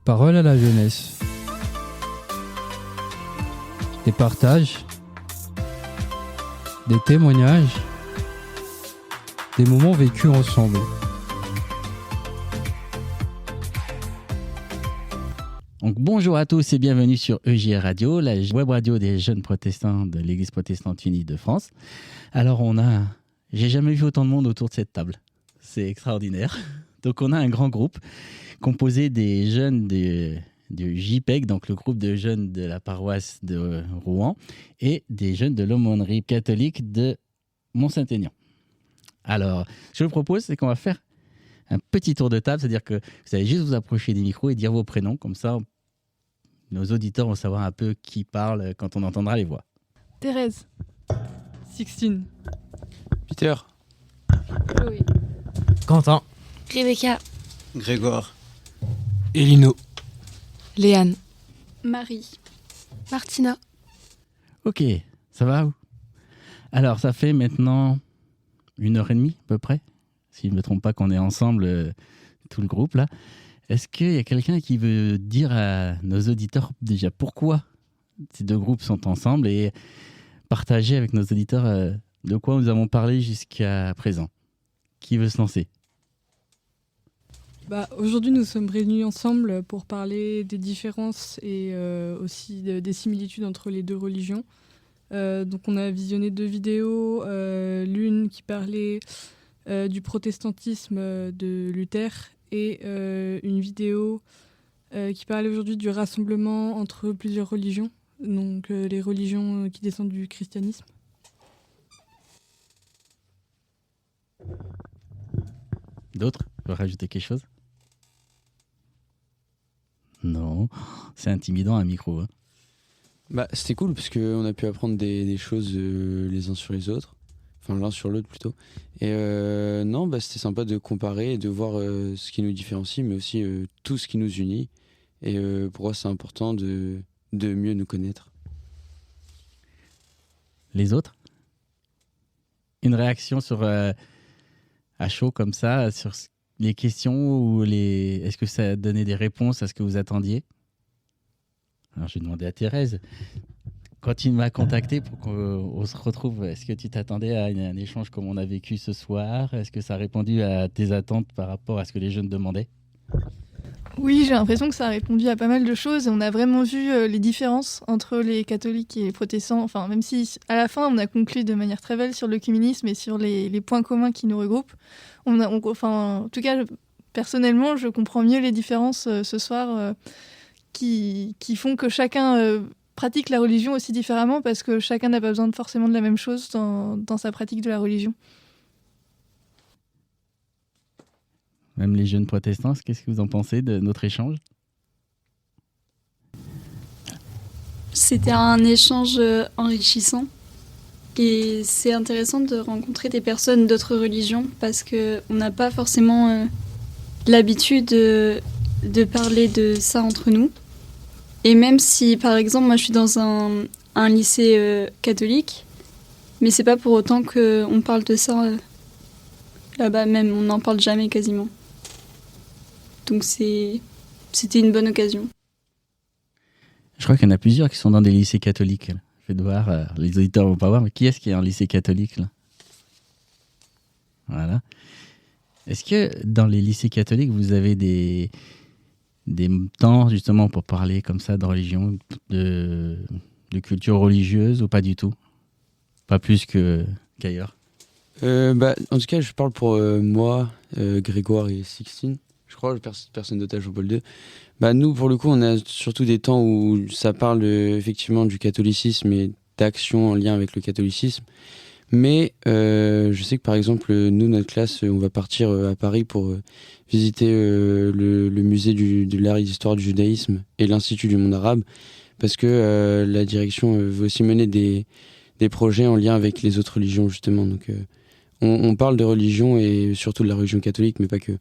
Parole à la jeunesse. Des partages, des témoignages, des moments vécus ensemble. Donc, bonjour à tous et bienvenue sur EJR Radio, la web radio des jeunes protestants de l'Église protestante unie de France. Alors j'ai jamais vu autant de monde autour de cette table. C'est extraordinaire. Donc on a un grand groupe composé des jeunes du JPEG, donc le groupe de jeunes de la paroisse de Rouen, et des jeunes de l'aumônerie catholique de Mont-Saint-Aignan. Alors, ce que je vous propose, c'est qu'on va faire un petit tour de table, c'est-à-dire que vous allez juste vous approcher des micros et dire vos prénoms, comme ça nos auditeurs vont savoir un peu qui parle quand on entendra les voix. Thérèse. Sixtine. Peter. Chloé. Quentin. Rebecca. Grégoire. Elino. Léane. Marie. Martina. Ok, ça va? Alors, ça fait maintenant 1h30 à peu près, si je ne me trompe pas, qu'on est ensemble, tout le groupe là. Est-ce qu'il y a quelqu'un qui veut dire à nos auditeurs déjà pourquoi ces deux groupes sont ensemble et partager avec nos auditeurs de quoi nous avons parlé jusqu'à présent? Qui veut se lancer? Aujourd'hui, nous sommes réunis ensemble pour parler des différences et aussi des similitudes entre les deux religions. Donc on a visionné 2 vidéos, l'une qui parlait du protestantisme de Luther et une vidéo qui parlait aujourd'hui du rassemblement entre plusieurs religions, donc les religions qui descendent du christianisme. D'autres veulent rajouter quelque chose? Non, c'est intimidant un micro. Hein. C'était cool parce qu'on a pu apprendre des choses les uns sur les autres, enfin l'un sur l'autre plutôt. Et c'était sympa de comparer et de voir ce qui nous différencie, mais aussi tout ce qui nous unit. Et pour moi, c'est important de mieux nous connaître. Les autres? Une réaction sur à chaud comme ça, sur les questions ou est-ce que ça a donné des réponses à ce que vous attendiez? Alors, je vais demander à Thérèse. Quand tu m'as contacté pour qu'on se retrouve, est-ce que tu t'attendais à un échange comme on a vécu ce soir? Est-ce que ça a répondu à tes attentes par rapport à ce que les jeunes demandaient? Oui, j'ai l'impression que ça a répondu à pas mal de choses. On a vraiment vu les différences entre les catholiques et les protestants. Enfin, même si à la fin, on a conclu de manière très belle sur l'œcuménisme et sur les points communs qui nous regroupent. En tout cas, personnellement, je comprends mieux les différences ce soir qui font que chacun pratique la religion aussi différemment parce que chacun n'a pas besoin forcément de la même chose dans sa pratique de la religion. Même les jeunes protestants, qu'est-ce que vous en pensez de notre échange? C'était un échange enrichissant et c'est intéressant de rencontrer des personnes d'autres religions parce qu'on n'a pas forcément l'habitude de parler de ça entre nous. Et même si, par exemple, moi je suis dans un lycée catholique, mais c'est pas pour autant qu'on parle de ça là-bas, même on n'en parle jamais quasiment. Donc c'était une bonne occasion. Je crois qu'il y en a plusieurs qui sont dans des lycées catholiques. Je vais devoir, les auditeurs ne vont pas voir, mais qui est-ce qui est en lycée catholique là? Voilà. Est-ce que dans les lycées catholiques, vous avez des temps justement pour parler comme ça de religion, de culture religieuse ou pas du tout? Pas plus qu'ailleurs? En tout cas, je parle pour moi, Grégoire et Sixtine. Je crois, personne d'autre à Jean-Paul II. Nous, pour le coup, on a surtout des temps où ça parle effectivement du catholicisme et d'actions en lien avec le catholicisme. Mais je sais que par exemple, nous, notre classe, on va partir à Paris pour visiter le musée de l'art et d'histoire du judaïsme et l'Institut du monde arabe, parce que la direction veut aussi mener des projets en lien avec les autres religions, justement. Donc, on parle de religion et surtout de la religion catholique, mais pas que.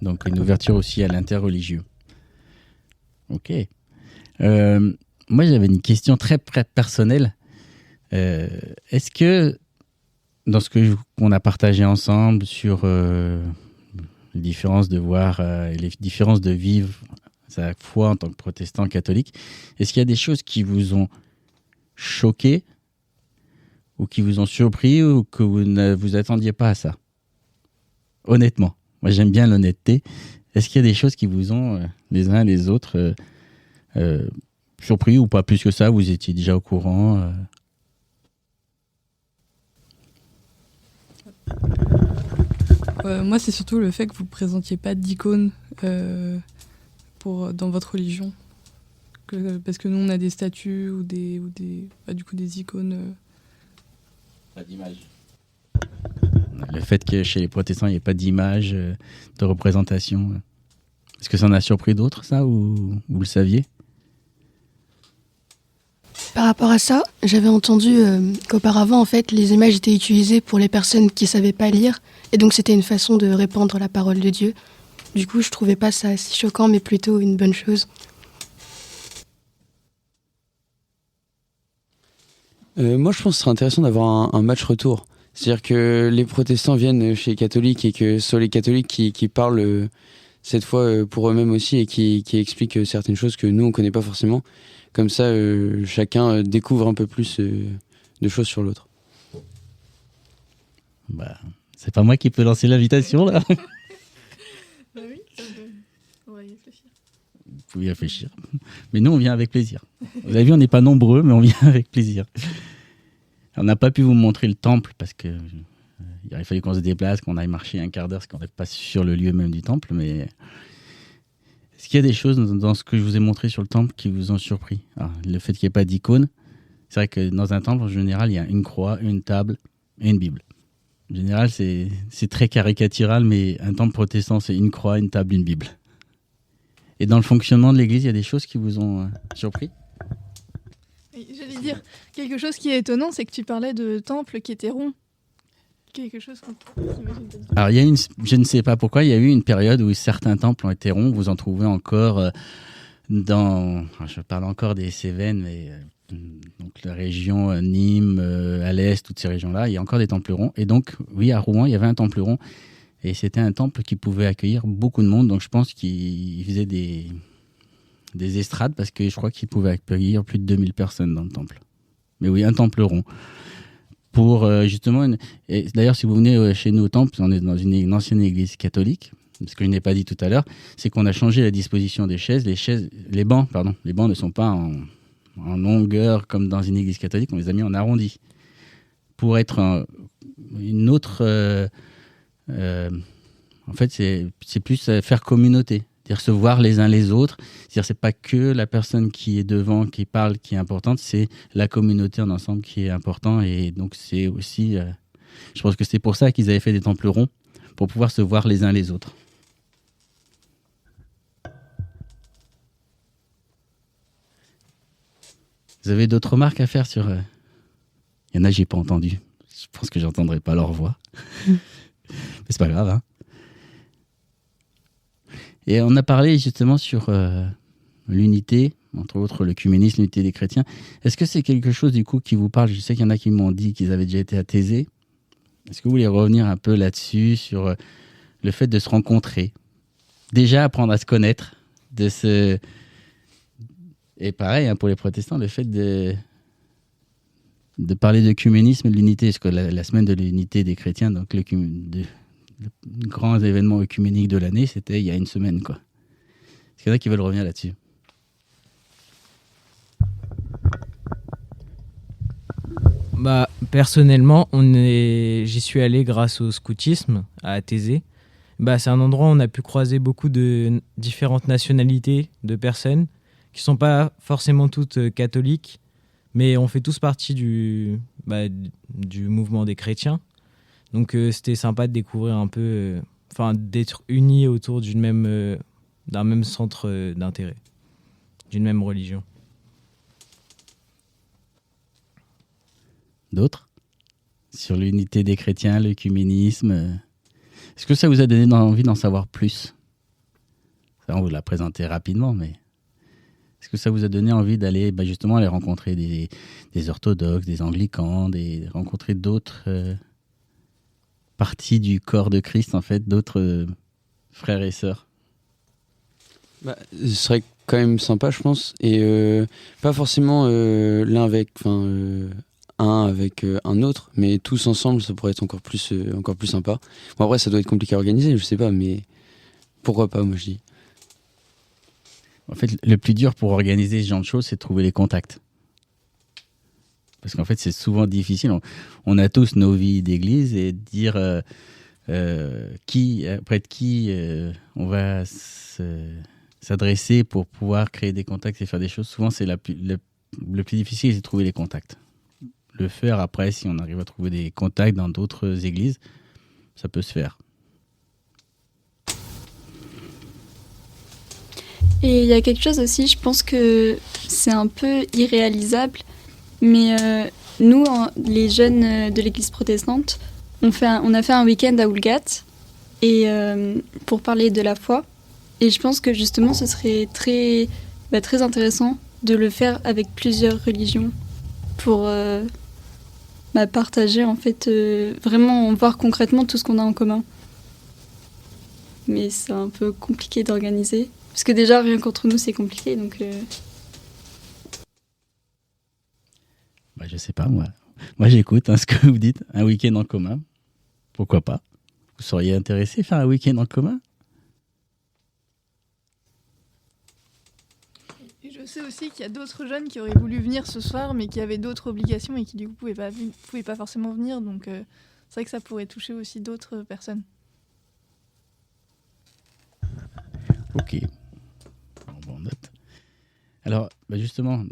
Donc une ouverture aussi à l'interreligieux. Ok. Moi, j'avais une question très personnelle. Est-ce que, dans ce qu'on a partagé ensemble sur les différences de voir et les différences de vivre sa foi en tant que protestant catholique. Est-ce qu'il y a des choses qui vous ont choqué ou qui vous ont surpris ou que vous ne vous attendiez pas à ça? Honnêtement, moi j'aime bien l'honnêteté. Est-ce qu'il y a des choses qui vous ont, les uns les autres, surpris ou pas plus que ça? Vous étiez déjà au courant Moi, c'est surtout le fait que vous ne présentiez pas d'icônes dans votre religion. Parce que nous, on a des statues ou des icônes. Pas d'image. Le fait que chez les protestants, il n'y ait pas d'image, de représentation. Est-ce que ça en a surpris d'autres, ça, ou vous le saviez? Par rapport à ça, j'avais entendu qu'auparavant, en fait, les images étaient utilisées pour les personnes qui ne savaient pas lire. Et donc, c'était une façon de répandre la parole de Dieu. Du coup, je trouvais pas ça si choquant, mais plutôt une bonne chose. Moi, je pense que ce serait intéressant d'avoir un match retour. C'est-à-dire que les protestants viennent chez les catholiques et que ce sont les catholiques qui parlent cette fois pour eux-mêmes aussi et qui expliquent certaines choses que nous, on ne connaît pas forcément. Comme ça, chacun découvre un peu plus de choses sur l'autre. Bah, c'est pas moi qui peux lancer l'invitation, là. Bah oui, on va y réfléchir. Vous pouvez y réfléchir. Mais nous, on vient avec plaisir. Vous avez vu, on n'est pas nombreux, mais on vient avec plaisir. On n'a pas pu vous montrer le temple parce que il aurait fallu qu'on se déplace, qu'on aille marcher un quart d'heure, parce qu'on n'est pas sur le lieu même du temple. Mais est-ce qu'il y a des choses dans ce que je vous ai montré sur le temple qui vous ont surpris? Alors, le fait qu'il n'y ait pas d'icône, c'est vrai que dans un temple, en général, il y a une croix, une table et une Bible. En général, c'est très caricatural, mais un temple protestant, c'est une croix, une table, une Bible. Et dans le fonctionnement de l'église, il y a des choses qui vous ont surpris? Oui, j'allais dire, quelque chose qui est étonnant, c'est que tu parlais de temples qui étaient ronds. Quelque chose qu'on n'imagine pas du tout. Alors, je ne sais pas pourquoi, il y a eu une période où certains temples ont été ronds. Vous en trouvez encore je parle encore des Cévennes, mais donc la région Nîmes, à l'est, toutes ces régions-là, il y a encore des temples ronds. Et donc, oui, à Rouen, il y avait un temple rond. Et c'était un temple qui pouvait accueillir beaucoup de monde. Donc, je pense qu'il faisait des estrades parce que je crois qu'il pouvait accueillir plus de 2000 personnes dans le temple. Mais oui, un temple rond. Pour justement, et d'ailleurs, si vous venez chez nous au temple, on est dans une ancienne église catholique. Ce que je n'ai pas dit tout à l'heure, c'est qu'on a changé la disposition des chaises. Les bancs ne sont pas en longueur comme dans une église catholique. On les a mis en arrondi pour être une autre. En fait, c'est plus faire communauté, c'est-à-dire se voir les uns les autres. C'est-à-dire c'est pas que la personne qui est devant, qui parle, qui est importante, c'est la communauté en ensemble qui est important. Et donc c'est aussi, je pense que c'est pour ça qu'ils avaient fait des temples ronds, pour pouvoir se voir les uns les autres. Vous avez d'autres remarques à faire sur... Il y en a, j'ai pas entendu. Je pense que j'entendrai pas leur voix. Mais c'est pas grave, hein. Et on a parlé justement sur l'unité, entre autres l'œcuménisme, l'unité des chrétiens. Est-ce que c'est quelque chose du coup qui vous parle? Je sais qu'il y en a qui m'ont dit qu'ils avaient déjà été à Thésée. Est-ce que vous voulez revenir un peu là-dessus, sur le fait de se rencontrer, déjà apprendre à se connaître, et pareil pour les protestants, le fait de parler d'œcuménisme et de l'unité, parce que la semaine de l'unité des chrétiens, donc le grand événement œcuménique de l'année, c'était il y a une semaine, quoi. Est-ce qu'il y en a qui veulent revenir là-dessus? Bah, personnellement, j'y suis allé grâce au scoutisme à Thésée. Bah, c'est un endroit où on a pu croiser beaucoup de différentes nationalités de personnes qui sont pas forcément toutes catholiques, mais on fait tous partie du mouvement des chrétiens. Donc c'était sympa de découvrir un peu, d'être unis autour d'un même centre d'intérêt, d'une même religion. D'autres? Sur l'unité des chrétiens, l'œcuménisme. Est-ce que ça vous a donné envie d'en savoir plus? Ça, on vous l'a présenté rapidement, mais est-ce que ça vous a donné envie d'aller justement aller rencontrer des orthodoxes, des anglicans, rencontrer d'autres parties du corps de Christ, en fait, d'autres frères et sœurs? Ce serait quand même sympa, je pense. Et pas forcément l'un avec, un avec un autre, mais tous ensemble, ça pourrait être encore plus sympa. Bon, après, ça doit être compliqué à organiser, je sais pas, mais pourquoi pas, moi je dis. En fait, le plus dur pour organiser ce genre de choses, c'est de trouver les contacts. Parce qu'en fait, c'est souvent difficile. On a tous nos vies d'église et dire auprès de qui on va s'adresser pour pouvoir créer des contacts et faire des choses. Souvent, c'est le plus difficile, c'est de trouver les contacts. Le faire après, si on arrive à trouver des contacts dans d'autres églises, ça peut se faire. Et il y a quelque chose aussi, je pense que c'est un peu irréalisable, mais nous, les jeunes de l'église protestante, on a fait un week-end à Oulgat et, pour parler de la foi. Et je pense que justement, ce serait très intéressant de le faire avec plusieurs religions pour partager, en fait, vraiment voir concrètement tout ce qu'on a en commun. Mais c'est un peu compliqué d'organiser. Parce que déjà, rien qu'entre nous, c'est compliqué. Donc, je sais pas, moi. Moi, j'écoute ce que vous dites. Un week-end en commun. Pourquoi pas? Vous seriez intéressé à faire un week-end en commun? Et je sais aussi qu'il y a d'autres jeunes qui auraient voulu venir ce soir, mais qui avaient d'autres obligations et qui, du coup, pouvaient pas forcément venir. Donc, c'est vrai que ça pourrait toucher aussi d'autres personnes. Ok. Bon, note. Alors, justement,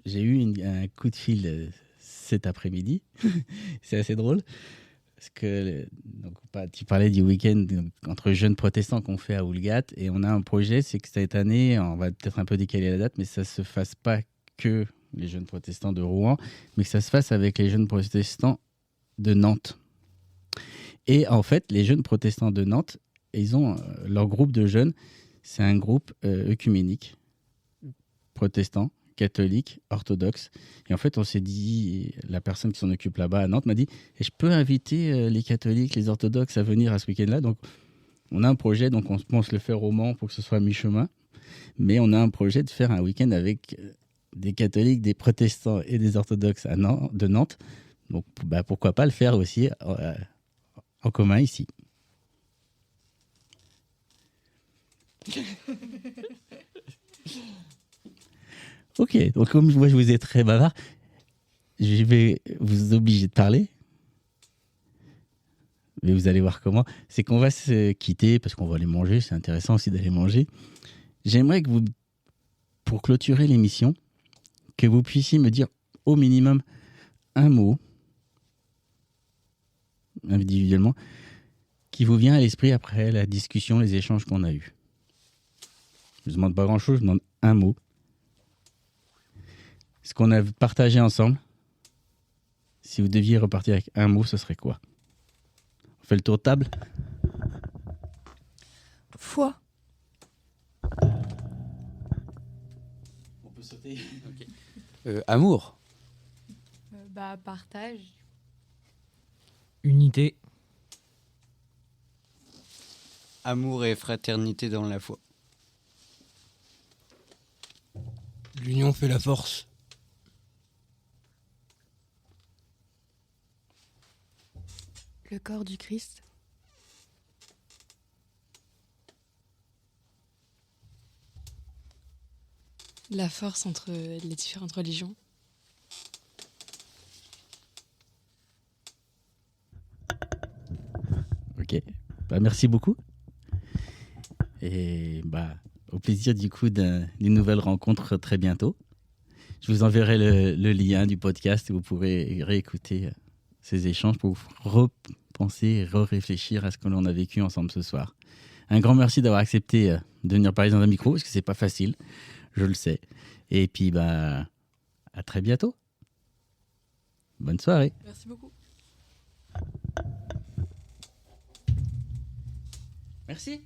j'ai eu un coup de fil cet après-midi. C'est assez drôle. Parce que tu parlais du week-end entre jeunes protestants qu'on fait à Oulgat. Et on a un projet, c'est que cette année, on va peut-être un peu décaler la date, mais ça ne se fasse pas que les jeunes protestants de Rouen, mais que ça se fasse avec les jeunes protestants de Nantes. Et en fait, les jeunes protestants de Nantes, ils ont leur groupe de jeunes, c'est un groupe œcuménique, protestant, catholique, orthodoxe. Et en fait, on s'est dit, la personne qui s'en occupe là-bas à Nantes m'a dit, et je peux inviter les catholiques, les orthodoxes à venir à ce week-end-là. Donc, on a un projet, donc on pense le faire au Mans pour que ce soit à mi-chemin. Mais on a un projet de faire un week-end avec des catholiques, des protestants et des orthodoxes de Nantes. Donc, pourquoi pas le faire aussi en commun ici. Ok, donc comme moi je vous ai très bavard, je vais vous obliger de parler. Mais vous allez voir comment. C'est qu'on va se quitter parce qu'on va aller manger. C'est intéressant aussi d'aller manger. J'aimerais que vous, pour clôturer l'émission, que vous puissiez me dire au minimum un mot, individuellement, qui vous vient à l'esprit après la discussion, les échanges qu'on a eus. Je ne demande pas grand-chose, je demande un mot. Ce qu'on a partagé ensemble, si vous deviez repartir avec un mot, ce serait quoi? On fait le tour de table? Foi. On peut sauter. Okay. Amour. Partage. Unité. Amour et fraternité dans la foi. L'union fait la force. Le corps du Christ. La force entre les différentes religions. Ok, merci beaucoup. Et au plaisir du coup d'une nouvelle rencontre très bientôt. Je vous enverrai le lien du podcast et vous pourrez réécouter ces échanges pour repenser et réfléchir à ce que l'on a vécu ensemble ce soir. Un grand merci d'avoir accepté de venir parler dans un micro, parce que c'est pas facile, je le sais. Et puis, à très bientôt. Bonne soirée. Merci beaucoup. Merci.